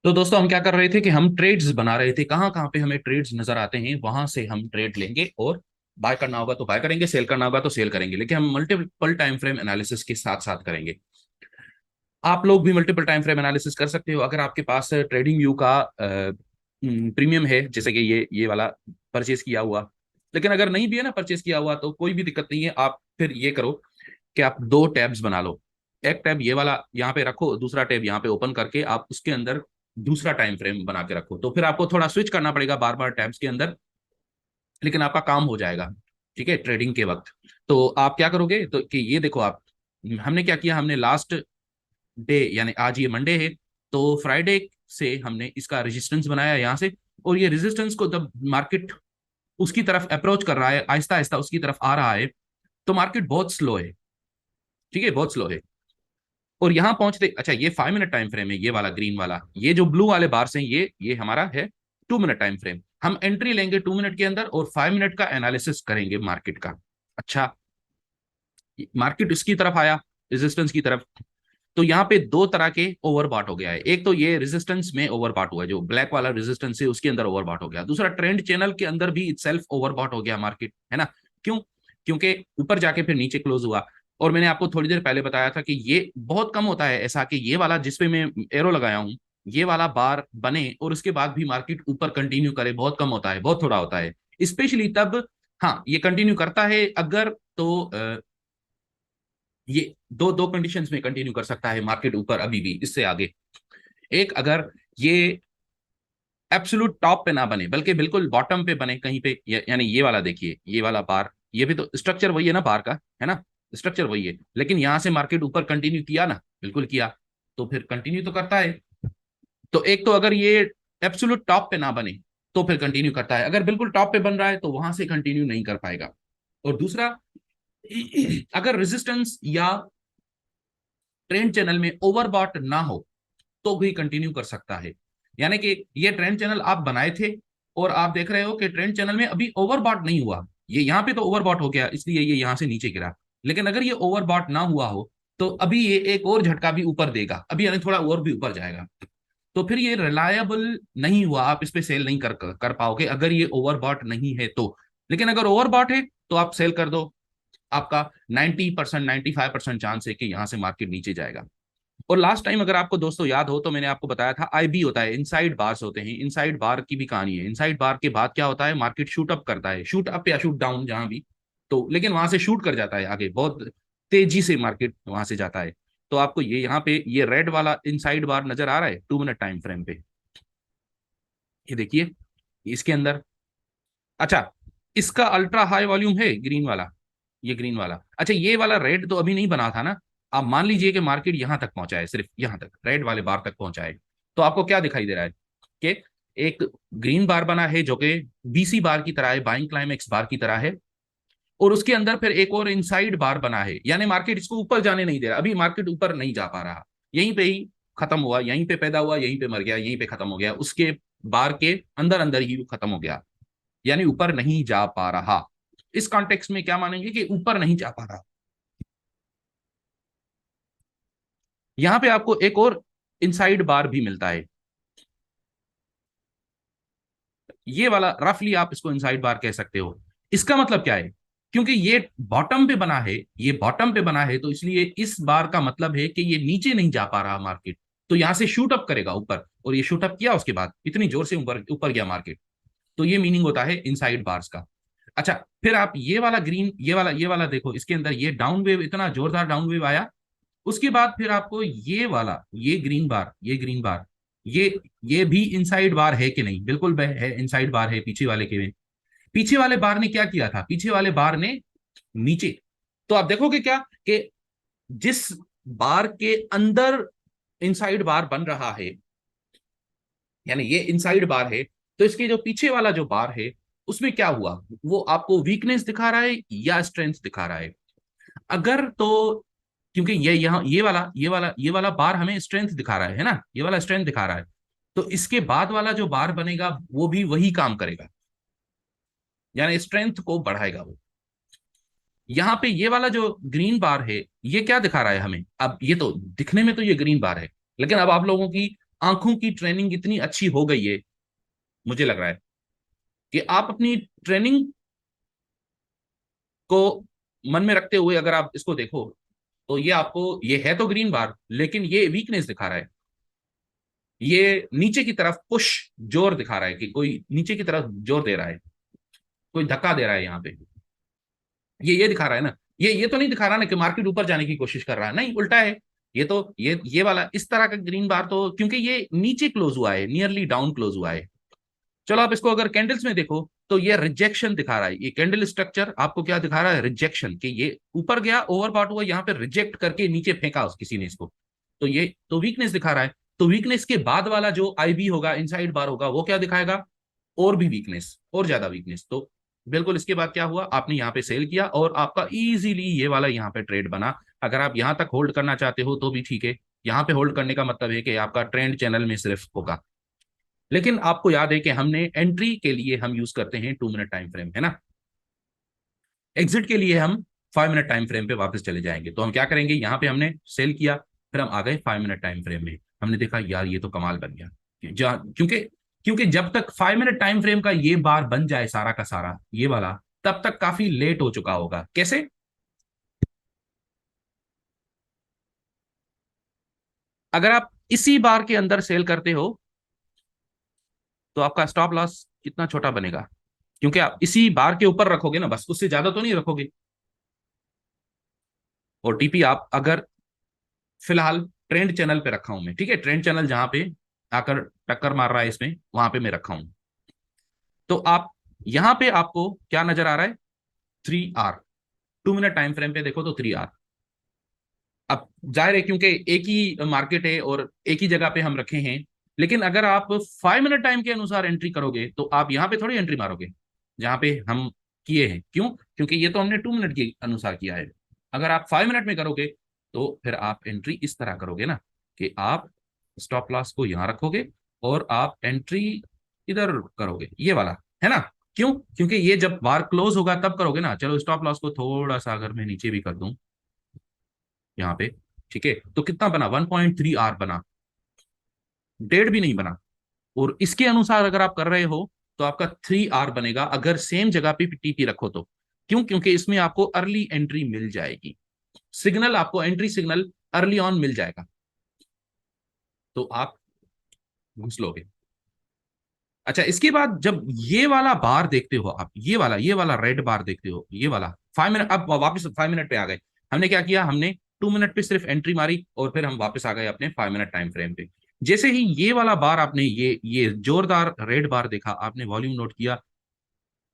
तो दोस्तों हम क्या कर रहे थे कि हम ट्रेड्स बना रहे थे। कहाँ कहाँ पे हमें ट्रेड्स नजर आते हैं वहां से हम ट्रेड लेंगे और बाय करना होगा तो बाय करेंगे, सेल करना होगा तो सेल करेंगे, लेकिन हम मल्टीपल टाइम फ्रेम एनालिसिस के साथ साथ करेंगे। आप लोग भी मल्टीपल टाइम फ्रेम एनालिसिस कर सकते हो अगर आपके पास ट्रेडिंग व्यू का प्रीमियम है, जैसे कि ये वाला परचेज किया हुआ। लेकिन अगर नहीं भी है ना परचेज किया हुआ तो कोई भी दिक्कत नहीं है। आप फिर ये करो कि आप दो टैब्स बना लो। एक टैब ये वाला यहाँ पे रखो, दूसरा टैब यहाँ पे ओपन करके आप उसके अंदर दूसरा टाइम फ्रेम बना के रखो। तो फिर आपको थोड़ा स्विच करना पड़ेगा बार बार टैब्स के अंदर, लेकिन आपका काम हो जाएगा। ठीक है, ट्रेडिंग के वक्त। तो आप क्या करोगे तो कि ये देखो आप, हमने क्या किया, हमने लास्ट डे यानी आज ये मंडे है, तो फ्राइडे से हमने इसका रेजिस्टेंस बनाया यहाँ से। और ये रेजिस्टेंस को जब मार्केट उसकी तरफ अप्रोच कर रहा है, आहिस्ता आहिस्ता उसकी तरफ आ रहा है, तो मार्केट बहुत स्लो है। ठीक है, बहुत स्लो है। और यहां पहुंचते, अच्छा ये 5 मिनट टाइम फ्रेम है, ये वाला ग्रीन वाला, ये जो ब्लू वाले बार्स हैं ये हमारा है 2 मिनट टाइम फ्रेम। हम एंट्री लेंगे 2 मिनट के अंदर और 5 मिनट का एनालिसिस करेंगे मार्केट का। अच्छा, मार्केट इसकी तरफ आया, रेजिस्टेंस की तरफ। तो यहाँ पे दो तरह के ओवरबॉट हो गया है। एक तो ये रेजिस्टेंस में ओवरबॉट हुआ है, जो ब्लैक वाला रेजिस्टेंस है उसके अंदर ओवरबॉट हो गया। दूसरा ट्रेंड चैनल के अंदर भी इटसेल्फ ओवरबॉट हो गया मार्केट, है ना। क्यों? क्योंकि ऊपर जाके फिर नीचे क्लोज हुआ। और मैंने आपको थोड़ी देर पहले बताया था कि ये बहुत कम होता है ऐसा कि ये वाला जिसपे मैं एरो लगाया हूं, ये वाला बार बने और उसके बाद भी मार्केट ऊपर कंटिन्यू करे, बहुत कम होता है, बहुत थोड़ा होता है। स्पेशली तब, हाँ ये कंटिन्यू करता है अगर तो ये दो दो कंडीशंस में कंटिन्यू कर सकता है मार्केट ऊपर अभी भी इससे आगे। एक, अगर ये एब्सोल्यूट टॉप पे ना बने बल्कि बिल्कुल बॉटम पे बने कहीं पे, यानी ये वाला देखिए, ये वाला बार, ये भी तो स्ट्रक्चर वही है ना बार का, है ना। स्ट्रक्चर वही है, लेकिन यहां से मार्केट ऊपर कंटिन्यू किया ना, बिल्कुल किया, तो फिर कंटिन्यू तो करता है। तो एक तो अगर ये एब्सोल्यूट टॉप पे ना बने तो फिर कंटिन्यू करता है, अगर बिल्कुल टॉप पे बन रहा है तो वहां से कंटिन्यू नहीं कर पाएगा। और दूसरा, अगर रेजिस्टेंस या ट्रेंड चैनल में ओवरबॉट ना हो तो भी कंटिन्यू कर सकता है। यानी कि ये ट्रेंड चैनल आप बनाए थे और आप देख रहे हो कि ट्रेंड चैनल में अभी ओवरबॉट नहीं हुआ, ये यहाँ पे तो ओवरबॉट हो गया इसलिए ये यहाँ से नीचे गिरा। लेकिन अगर ये ओवरबॉट ना हुआ हो तो अभी ये एक और झटका भी ऊपर देगा, अभी यानी थोड़ा और भी ऊपर जाएगा। तो फिर ये रिलायबल नहीं हुआ, आप इस पे सेल नहीं कर पाओगे अगर ये ओवरबॉट नहीं है तो। लेकिन अगर ओवरबॉट है तो आप सेल कर दो, आपका 90% 95% चांस है कि यहां से मार्केट नीचे जाएगा। और लास्ट टाइम अगर आपको दोस्तों याद हो तो मैंने आपको बताया था आईबी होता है, इनसाइड बार्स होते हैं। इनसाइड बार की भी कहानी है। इनसाइड बार के बाद क्या होता है, मार्केट शूट अप करता है, शूट अप या शूट डाउन जहां भी, तो लेकिन वहां से शूट कर जाता है आगे, बहुत तेजी से मार्केट वहां से जाता है। तो आपको ये यहाँ पे ये रेड वाला इनसाइड बार नजर आ रहा है 2 मिनट टाइम फ्रेम पे, ये देखिए इसके अंदर। अच्छा, इसका अल्ट्रा हाई वॉल्यूम है ग्रीन वाला, ये ग्रीन वाला। अच्छा, ये वाला रेड तो अभी नहीं बना था ना। आप मान लीजिए कि मार्केट यहां तक पहुंचा है, सिर्फ यहां तक रेड वाले बार तक पहुंचा है। तो आपको क्या दिखाई दे रहा है कि एक ग्रीन बार बना है जो कि बीसी बार की तरह है, बाइंग क्लाइमेक्स बार की तरह है। और उसके अंदर फिर एक और इनसाइड बार बना है, यानी मार्केट इसको ऊपर जाने नहीं दे रहा, अभी मार्केट ऊपर नहीं जा पा रहा, यहीं पे ही खत्म हुआ, यहीं पे पैदा हुआ, यहीं पे मर गया, यहीं पे खत्म हो गया, उसके बार के अंदर अंदर ही खत्म हो गया, यानी ऊपर नहीं जा पा रहा। इस कॉन्टेक्स्ट में क्या मानेंगे कि ऊपर नहीं जा पा रहा। यहां पे आपको एक और इनसाइड बार भी मिलता है, ये वाला रफली आप इसको इनसाइड बार कह सकते हो। इसका मतलब क्या है, क्योंकि ये बॉटम पे बना है, ये बॉटम पे बना है, तो इसलिए इस बार का मतलब है कि ये नीचे नहीं जा पा रहा मार्केट, तो यहां से शूट अप करेगा ऊपर, और ये शूट अप किया उसके बाद इतनी जोर से ऊपर ऊपर गया मार्केट। तो ये मीनिंग होता है इनसाइड बार्स का। अच्छा, फिर आप ये वाला ग्रीन, ये वाला देखो, इसके अंदर ये डाउन वेव, इतना जोरदार डाउन वेव आया। उसके बाद फिर आपको ये वाला, ये ग्रीन बार, ये ग्रीन बार, ये भी इनसाइड बार है कि नहीं, बिल्कुल है, इनसाइड बार है पीछे वाले के में। पीछे वाले बार ने क्या किया था, पीछे वाले बार ने नीचे, तो आप देखोगे क्या कि जिस बार के अंदर इनसाइड बार बन रहा है, यानी ये इनसाइड बार है, तो इसके जो पीछे वाला जो बार है उसमें क्या हुआ, वो आपको वीकनेस दिखा रहा है या स्ट्रेंथ दिखा रहा है। अगर तो, क्योंकि ये यहाँ ये वाला बार हमें स्ट्रेंथ दिखा रहा है ना, ये वाला स्ट्रेंथ दिखा रहा है, तो इसके बाद वाला जो बार बनेगा वो भी वही काम करेगा, यानी स्ट्रेंथ को बढ़ाएगा वो। यहाँ पे ये वाला जो ग्रीन बार है, ये क्या दिखा रहा है हमें, अब ये तो दिखने में तो ये ग्रीन बार है, लेकिन अब आप लोगों की आंखों की ट्रेनिंग इतनी अच्छी हो गई है, मुझे लग रहा है कि आप अपनी ट्रेनिंग को मन में रखते हुए अगर आप इसको देखो, तो ये आपको, ये है तो ग्रीन बार, लेकिन ये वीकनेस दिखा रहा है। ये नीचे की तरफ पुश, जोर दिखा रहा है कि कोई नीचे की तरफ जोर दे रहा है, कोई धक्का दे रहा है यहाँ पे। ये दिखा रहा है ना, ये तो नहीं दिखा रहा ना कि मार्केट ऊपर जाने की कोशिश कर रहा है, नहीं, उल्टा है। ये तो ये वाला इस तरह का ग्रीन बार, तो क्योंकि ये नीचे क्लोज हुआ है, नियरली डाउन क्लोज हुआ है। चलो आप इसको अगर कैंडल्स में देखो, तो ये रिजेक्शन दिखा रहा है। ये कैंडल स्ट्रक्चर आपको क्या दिखा रहा है? रिजेक्शन, कि ये ऊपर गया, ओवरबॉट हुआ, यहाँ पे रिजेक्ट करके नीचे फेंका किसी ने इसको, तो ये तो वीकनेस दिखा रहा है। तो वीकनेस के बाद वाला जो आईबी होगा, इनसाइड बार होगा, वो क्या दिखाएगा? और भी वीकनेस, और ज्यादा वीकनेस। तो बिल्कुल इसके बाद क्या हुआ, आपने यहाँ पे सेल किया और आपका इजीली ये वाला यहाँ पे ट्रेड बना। अगर आप यहाँ तक होल्ड करना चाहते हो तो भी ठीक है। यहाँ पे होल्ड करने का मतलब है कि आपका ट्रेंड चैनल में सिर्फ होगा। लेकिन आपको याद है कि हमने एंट्री के लिए हम यूज करते हैं 2 मिनट टाइम फ्रेम, है ना। एग्जिट के लिए हम 5 मिनट टाइम फ्रेम पे वापस चले जाएंगे। तो हम क्या करेंगे, यहाँ पे हमने सेल किया, फिर हम आ गए 5 मिनट टाइम फ्रेम में। हमने देखा यार ये तो कमाल बन गया, क्योंकि क्योंकि जब तक 5 मिनट टाइम फ्रेम का ये बार बन जाए सारा का सारा ये वाला, तब तक काफी लेट हो चुका होगा। कैसे? अगर आप इसी बार के अंदर सेल करते हो, तो आपका स्टॉप लॉस कितना छोटा बनेगा, क्योंकि आप इसी बार के ऊपर रखोगे ना, बस उससे ज्यादा तो नहीं रखोगे। ओटीपी आप अगर, फिलहाल ट्रेंड चैनल पे रखा हूं मैं, ठीक है, ट्रेंड चैनल जहां पे आकर टक्कर मार रहा है इसमें, वहां पे मैं रखा हूं। तो आप यहां पे आपको क्या नजर आ रहा है? 3 आर। 2 मिनट टाइम फ्रेम पे देखो तो 3 आर। अब जाहिर है क्योंकि एक ही मार्केट है और एक ही जगह पे हम रखे हैं। लेकिन अगर आप 5 मिनट टाइम के अनुसार एंट्री करोगे, तो आप यहाँ पे थोड़ी एंट्री मारोगे जहां पे हम किए हैं। क्यों? क्योंकि ये तो हमने 2 मिनट के अनुसार किया है। अगर आप 5 मिनट में करोगे, तो फिर आप एंट्री इस तरह करोगे ना, कि आप स्टॉप लॉस को यहाँ रखोगे और आप एंट्री इधर करोगे, ये वाला, है ना। क्यों? क्योंकि ये जब बार क्लोज होगा तब करोगे ना। चलो स्टॉप लॉस को थोड़ा सा अगर मैं नीचे भी कर दूं यहाँ पे, ठीक है, तो कितना बना? 1.3 आर बना, डेढ़ भी नहीं बना। और इसके अनुसार अगर आप कर रहे हो, तो आपका 3 आर बनेगा अगर सेम जगह पे टीपी रखो तो। क्यों? क्योंकि इसमें आपको अर्ली एंट्री मिल जाएगी, सिग्नल आपको, एंट्री सिग्नल अर्ली ऑन मिल जाएगा, तो आप घुस लोगे। अच्छा, इसके बाद जब ये वाला बार देखते हो आप, ये वाला रेड बार देखते हो, ये वाला 5 मिनट, अब वापस 5 मिनट पे आ गए। हमने क्या किया, हमने 2 मिनट पे सिर्फ एंट्री मारी और फिर हम वापस आ गए अपने 5 मिनट टाइम फ्रेम पे। जैसे ही ये वाला बार आपने, ये जोरदार रेड बार देखा, आपने वॉल्यूम नोट किया।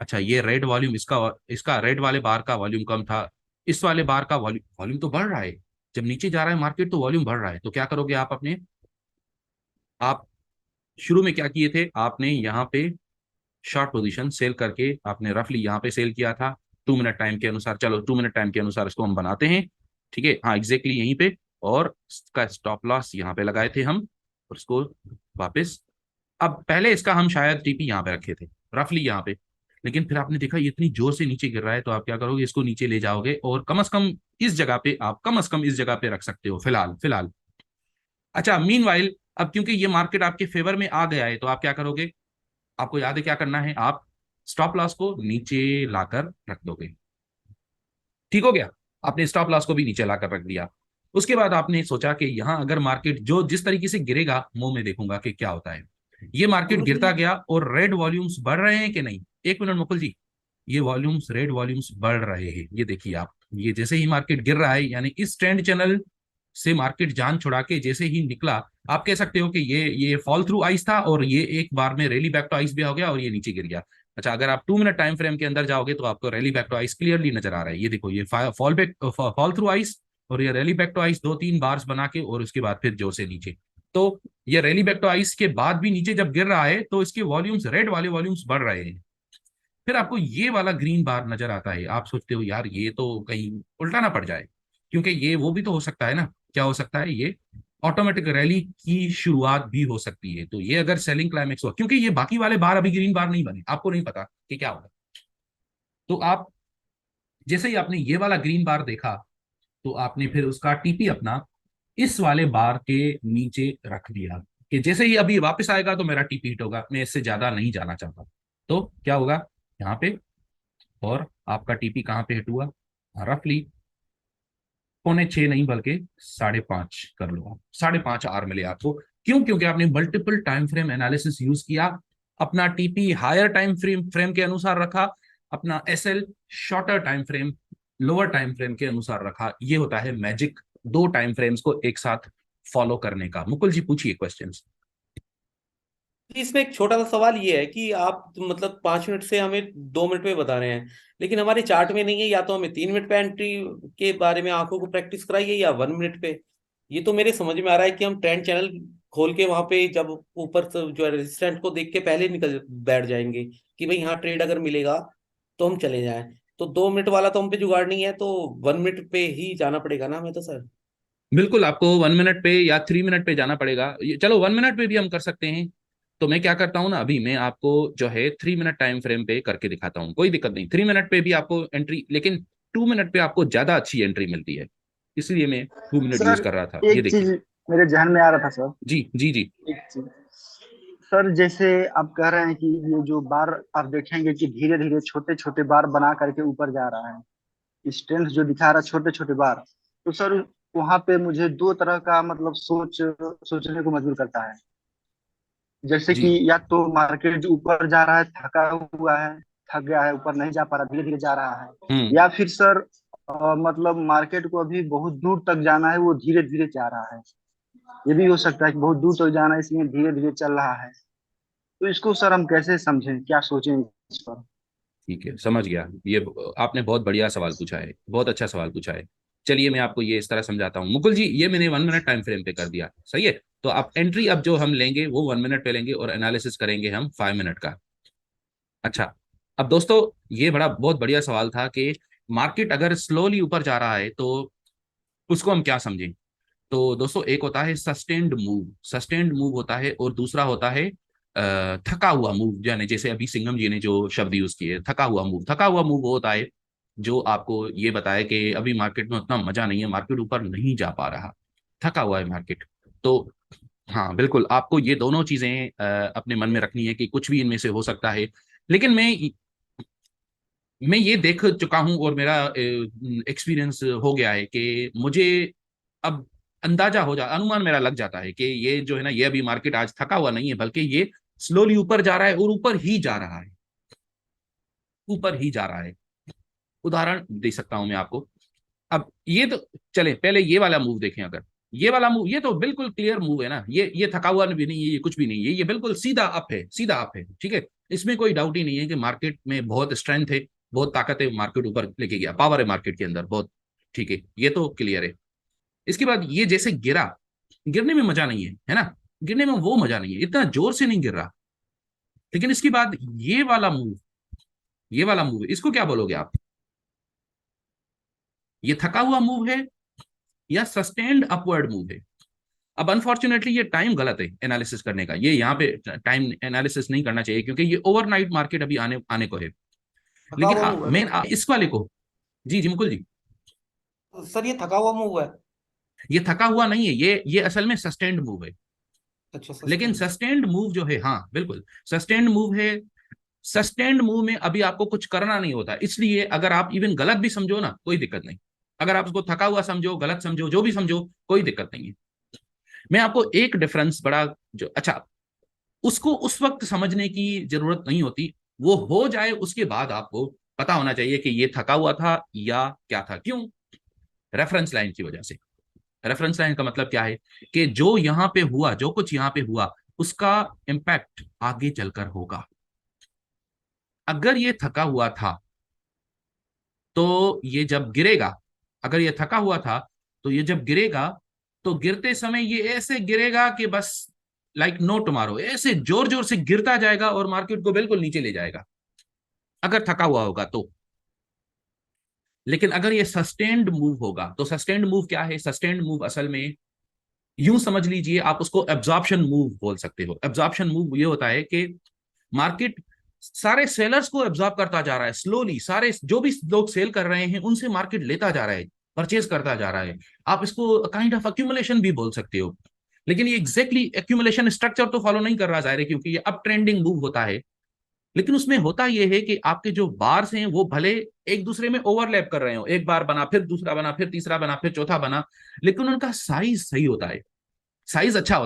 अच्छा, ये रेड वॉल्यूम, इसका इसका रेड वाले बार का वॉल्यूम कम था, इस वाले बार का वॉल्यूम वॉल्यूम तो बढ़ रहा है। जब नीचे जा रहा है मार्केट तो वॉल्यूम बढ़ रहा है, तो क्या करोगे आप अपने, आप शुरू में क्या किए थे, आपने यहाँ पे शॉर्ट पोजीशन सेल करके आपने रफली यहाँ पे सेल किया था 2 मिनट टाइम के अनुसार। चलो 2 मिनट टाइम के अनुसार इसको हम बनाते हैं, ठीक है, हाँ एग्जैक्टली यहीं पे। और इसका स्टॉप लॉस यहाँ पे लगाए थे हम, और इसको वापस, अब पहले इसका हम शायद टीपी यहाँ पे रखे थे, रफली यहाँ पे। लेकिन फिर आपने देखा ये इतनी जोर से नीचे गिर रहा है, तो आप क्या करोगे, इसको नीचे ले जाओगे और कम से कम इस जगह पे, आप कम से कम इस जगह पे रख सकते हो फिलहाल फिलहाल। अच्छा, मीनवाइल, अब क्योंकि ये मार्केट आपके फेवर में आ गया है, तो आप क्या करोगे, आपको याद है क्या करना है, आप स्टॉप लॉस को नीचे लाकर रख दोगे। ठीक हो गया, आपने स्टॉप लॉस को भी नीचे लाकर रख दिया। उसके बाद आपने सोचा कि यहां अगर मार्केट जो जिस तरीके से गिरेगा, मुंह में देखूंगा कि क्या होता है। ये मार्केट गिरता गया और रेड वॉल्यूम्स बढ़ रहे हैं कि नहीं। एक मिनट मुकुल जी, ये वॉल्यूम्स, रेड वॉल्यूम्स बढ़ रहे हैं, ये देखिए आप। ये जैसे ही मार्केट गिर रहा है, यानी इस ट्रेंड चैनल से मार्केट जान छुड़ा के जैसे ही निकला, आप कह सकते हो कि ये फॉल थ्रू आइस था और ये एक बार में रैली बैक टू आइस भी हो गया और ये नीचे गिर गया। अच्छा, अगर आप 2 मिनट टाइम फ्रेम के अंदर जाओगे, तो आपको rally back to ice clearly नजर आ रहा है। ये देखो, ये फॉल थ्रू आइस और ये rally back to ice, 2-3 bars बना के, और उसके बाद फिर जोर से नीचे। तो ये रैली बैक टू आइस के बाद भी नीचे जब गिर रहा है, तो इसके वॉल्यूम्स, रेड वाले वॉल्यूम्स बढ़ रहे हैं। फिर आपको ये वाला ग्रीन बार नजर आता है, आप सोचते हो यार ये तो कहीं उल्टा ना पड़ जाए, क्योंकि ये वो भी तो हो सकता है ना। क्या हो सकता है, ये ऑटोमेटिक रैली की शुरुआत भी हो सकती है। तो ये अगर सेलिंग क्लाइमेक्स हुआ, क्योंकि ये बाकी वाले बार अभी ग्रीन बार नहीं बने, आपको नहीं पता कि क्या होगा। तो आप जैसे ही आपने ये वाला ग्रीन बार देखा, तो आपने फिर उसका टीपी अपना इस वाले बार के नीचे रख दिया। कि जैसे ही अभी वापस आएगा तो मेरा टीपी हिट होगा, मैं इससे ज्यादा नहीं जाना चाहता। तो क्या होगा यहाँ पे, और आपका टीपी कहाँ पे हिट हुआ, रफली 6:45 नहीं बल्कि 5:30 कर लो, 5:30 आर मिले आपको। क्यों? क्योंकि आपने multiple time frame analysis use किया, अपना टीपी हायर टाइम फ्रेम के अनुसार रखा, अपना SL shorter time frame lower time frame के अनुसार रखा। ये होता है मैजिक, दो टाइम फ्रेम्स को एक साथ फॉलो करने का। मुकुल जी पूछिए क्वेश्चंस। इसमें एक छोटा सा सवाल ये है कि आप मतलब 5 मिनट से हमें 2 मिनट में बता रहे हैं, लेकिन हमारे चार्ट में नहीं है। या तो हमें 3 मिनट पे एंट्री के बारे में आंखों को प्रैक्टिस कराइए या 1 मिनट पे। ये तो मेरे समझ में आ रहा है कि हम ट्रेंड चैनल खोल के वहां पे जब ऊपर से जो है रेजिस्टेंट को देख के पहले निकल बैठ जाएंगे कि भाई यहाँ ट्रेड अगर मिलेगा तो हम चले जाएं। तो 2 मिनट वाला तो हम पे जुगाड़ नहीं है, तो 1 मिनट पे ही जाना पड़ेगा ना हमें तो सर। बिल्कुल, आपको 1 मिनट पे या 3 मिनट पे जाना पड़ेगा। चलो 1 मिनट पे भी हम कर सकते हैं। तो मैं क्या करता हूँ ना, अभी मैं आपको जो है 3 मिनट टाइम फ्रेम पे करके दिखाता हूँ, कोई दिक्कत नहीं। 3 मिनट पे भी आपको एंट्री, लेकिन 2 मिनट पे आपको ज्यादा अच्छी एंट्री मिलती है, इसलिए मैं 2 मिनट यूज सर, कर रहा था। ये एक चीज देखिए। मेरे ध्यान में आ रहा था सर। जी जी जी। एक चीज सर, जैसे आप कह रहे हैं कि ये जो बार आप देखेंगे कि धीरे धीरे छोटे छोटे बार बना करके ऊपर जा रहा है, स्ट्रेंथ जो दिखा रहा है छोटे छोटे बार, तो सर वहां पे मुझे दो तरह का मतलब सोचने को मजबूर करता है। जैसे कि जी। या तो मार्केट जो ऊपर जा रहा है थका हुआ है, थक गया है, ऊपर नहीं जा पा रहा, धीरे धीरे जा रहा है। हम्म। या फिर सर मतलब मार्केट को अभी बहुत दूर तक जाना है, वो धीरे धीरे जा रहा है। ये भी हो सकता है कि बहुत दूर तक जाना है इसलिए धीरे धीरे चल रहा है। तो इसको सर हम कैसे समझें, क्या सोचें इस पर? ठीक है, समझ गया। ये आपने बहुत बढ़िया सवाल पूछा है, बहुत अच्छा सवाल पूछा है। चलिए मैं आपको ये इस तरह समझाता हूँ मुकुल जी। ये मैंने 1 मिनट टाइम फ्रेम पे कर दिया, सही है। तो आप एंट्री अब जो हम लेंगे वो 1 मिनट पे लेंगे, और एनालिसिस करेंगे हम 5 मिनट का। अच्छा, अब दोस्तों ये बहुत बढ़िया सवाल था कि मार्केट अगर स्लोली ऊपर जा रहा है तो उसको हम क्या समझें। तो दोस्तों एक होता है सस्टेन्ड मूव, सस्टेन्ड मूव होता है, और दूसरा होता है थका हुआ मूव। यानी जैसे अभी सिंघम जी ने जो शब्द यूज किए, थका हुआ मूव। थका हुआ मूव वो होता है जो आपको ये बताए कि अभी मार्केट में उतना मजा नहीं है, मार्केट ऊपर नहीं जा पा रहा, थका हुआ है मार्केट। तो हाँ बिल्कुल, आपको ये दोनों चीजें अपने मन में रखनी है कि कुछ भी इनमें से हो सकता है। लेकिन मैं ये देख चुका हूं, और मेरा एक्सपीरियंस हो गया है कि मुझे अब अंदाजा हो जा अनुमान मेरा लग जाता है कि ये जो है ना, ये अभी मार्केट आज थका हुआ नहीं है, बल्कि ये स्लोली ऊपर जा रहा है, और ऊपर ही जा रहा है, ऊपर ही जा रहा है। उदाहरण दे सकता हूं मैं आपको। अब ये तो, चले पहले ये वाला मूव देखें। अगर ये वाला मूव, ये तो बिल्कुल क्लियर मूव है ना, ये थका हुआ भी नहीं है, ये कुछ भी नहीं है, ये बिल्कुल सीधा अप है, सीधा अप है, ठीक है। इसमें कोई डाउट ही नहीं है कि मार्केट में बहुत स्ट्रेंथ है, बहुत ताकत है, मार्केट ऊपर लेके गया, पावर है मार्केट के अंदर बहुत, ठीक है, ये तो क्लियर है। इसके बाद ये जैसे गिरा, गिरने में मजा नहीं है ना, गिरने में वो मजा नहीं है, इतना जोर से नहीं गिर रहा। लेकिन इसके बाद ये वाला मूव, ये वाला मूव, इसको क्या बोलोगे आप? ये थका हुआ मूव है या सस्टेन्ड अपवर्ड मूव है? अब अनफॉर्चुनेटली ये टाइम गलत है एनालिसिस करने का, ये यहाँ पे टाइम एनालिसिस नहीं करना चाहिए, क्योंकि ये ओवरनाइट मार्केट अभी आने आने को है। थका लेकिन हुआ मूव है मैं सर। इस वाले को, जी जी मुकुल जी, सर ये थका हुआ मूव है। ये थका हुआ नहीं है, ये असल में सस्टेन्ड मूव है। अच्छा लेकिन सस्टेन। सस्टेन्ड मूव जो है, हाँ बिल्कुल सस्टेन्ड मूव है। सस्टेन्ड मूव में अभी आपको कुछ करना नहीं होता, इसलिए अगर आप इवन गलत भी समझो ना, कोई दिक्कत नहीं। अगर आप उसको थका हुआ समझो, गलत समझो, जो भी समझो, कोई दिक्कत नहीं है। मैं आपको एक डिफरेंस बड़ा, जो अच्छा, उसको उस वक्त समझने की जरूरत नहीं होती, वो हो जाए उसके बाद आपको पता होना चाहिए कि ये थका हुआ था या क्या था। क्यों? रेफरेंस लाइन की वजह से। रेफरेंस लाइन का मतलब क्या है कि जो यहां पे हुआ, जो कुछ यहां पे हुआ, उसका इंपैक्ट आगे चलकर होगा। अगर ये थका हुआ था तो ये जब गिरेगा, अगर ये थका हुआ था तो ये जब गिरेगा, तो गिरते समय ये ऐसे गिरेगा कि बस लाइक नो टुमारो, ऐसे जोर जोर से गिरता जाएगा और मार्केट को बिल्कुल नीचे ले जाएगा, अगर थका हुआ होगा तो। लेकिन अगर ये सस्टेन्ड मूव होगा, तो सस्टेन्ड मूव क्या है? सस्टेन्ड मूव असल में यूं समझ लीजिए, आप उसको एब्जॉर्प्शन मूव बोल सकते हो। एब्जॉर्प्शन मूव ये होता है कि मार्केट सारे सेलर्स को एब्जॉर्ब करता जा रहा है स्लोली, सारे जो भी लोग सेल कर रहे हैं उनसे मार्केट लेता जा रहा है, परचेज करता जा रहा है। आप इसको काइंड ऑफ अक्यूमुलेशन भी बोल सकते हो। लेकिन ये एग्जैक्टली एक्यूमुलेशन स्ट्रक्चर तो फॉलो नहीं कर रहा जाहिर है, क्योंकि ये अप ट्रेंडिंग मूव होता है। लेकिन उसमें होता यह है कि आपके जो बार्स हैं वो भले एक दूसरे में ओवरलैप कर रहे हो, एक बार बना, फिर दूसरा बना, फिर तीसरा बना, फिर चौथा बना, लेकिन उनका साइज सही होता है, साइज अच्छा होता है।